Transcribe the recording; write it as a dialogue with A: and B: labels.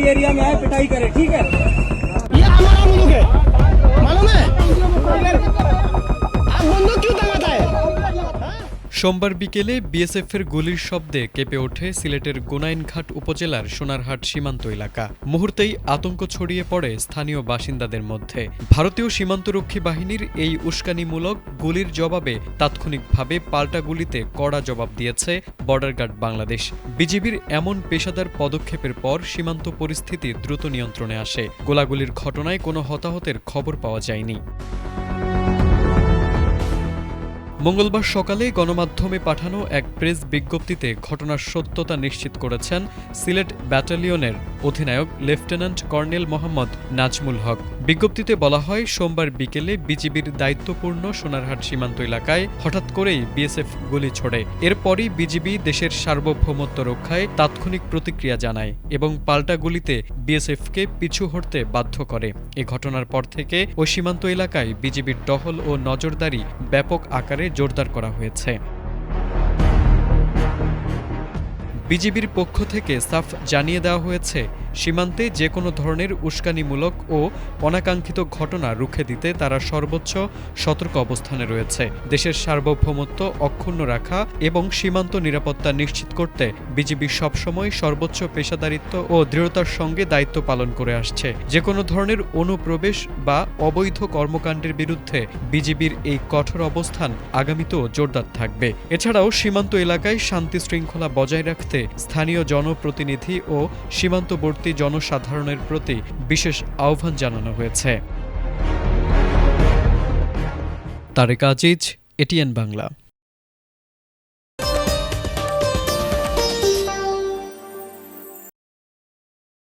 A: भी एरिया में आए पिटाई करे, ठीक है?
B: ये हमारा मुल्क है, मालूम है? आप बंदूक क्यों दबाता है?
C: সোমবার বিকেলে বিএসএফের গুলির শব্দে কেঁপে ওঠে সিলেটের গোনাইনঘাট উপজেলার সোনারহাট সীমান্ত এলাকা। মুহূর্তেই আতঙ্ক ছড়িয়ে পড়ে স্থানীয় বাসিন্দাদের মধ্যে। ভারতীয় সীমান্তরক্ষী বাহিনীর এই উস্কানিমূলক গুলির জবাবে তাৎক্ষণিকভাবে পাল্টা গুলিতে কড়া জবাব দিয়েছে বর্ডার গার্ড বাংলাদেশ। বিজিবির এমন পেশাদার পদক্ষেপের পর সীমান্ত পরিস্থিতি দ্রুত নিয়ন্ত্রণে আসে। গোলাগুলির ঘটনায় কোনো হতাহতের খবর পাওয়া যায়নি। মঙ্গলবার সকালে গণমাধ্যমে পাঠানো এক প্রেস বিজ্ঞপ্তিতে ঘটনার সত্যতা নিশ্চিত করেছেন সিলেট ব্যাটালিয়নের অধিনায়ক লেফটেন্যান্ট কর্নেল মোহাম্মদ নাজমুল হক। বিজ্ঞপ্তিতে বলা হয়, সোমবার বিকেলে বিজিবির দায়িত্বপূর্ণ সোনারহাট সীমান্ত এলাকায় হঠাৎ করেই বিএসএফ গুলি ছোড়ে। এরপরই বিজিবি দেশের সার্বভৌমত্ব রক্ষায় তাৎক্ষণিক প্রতিক্রিয়া জানায় এবং পাল্টা গুলিতে বিএসএফকে পিছু হটতে বাধ্য করে। এ ঘটনার পর থেকে ওই সীমান্ত এলাকায় বিজিবির টহল ও নজরদারি ব্যাপক আকারে জোরদার করা হয়েছে। বিজিবির পক্ষ থেকে সাফ জানিয়ে দেওয়া হয়েছে, সীমান্তে যে কোনো ধরনের উস্কানিমূলক ও অনাকাঙ্ক্ষিত ঘটনা রুখে দিতে তারা সর্বোচ্চ সতর্ক অবস্থানে রয়েছে। দেশের সার্বভৌমত্ব অক্ষুণ্ণ রাখা এবং সীমান্ত নিরাপত্তা নিশ্চিত করতে বিজিবি সবসময় সর্বোচ্চ পেশাদারিত্ব ও দৃঢ়তার সঙ্গে দায়িত্ব পালন করে আসছে। যে কোনো ধরনের অনুপ্রবেশ বা অবৈধ কর্মকাণ্ডের বিরুদ্ধে বিজিবির এই কঠোর অবস্থান আগামীতেও জোরদার থাকবে। এছাড়াও সীমান্ত এলাকায় শান্তি শৃঙ্খলা বজায় রাখতে স্থানীয় জনপ্রতিনিধি ও সীমান্তবর্তী জনসাধারণের প্রতি বিশেষ আহ্বান জানানো হয়েছে। তারেক আজিজ, এটিএন বাংলা।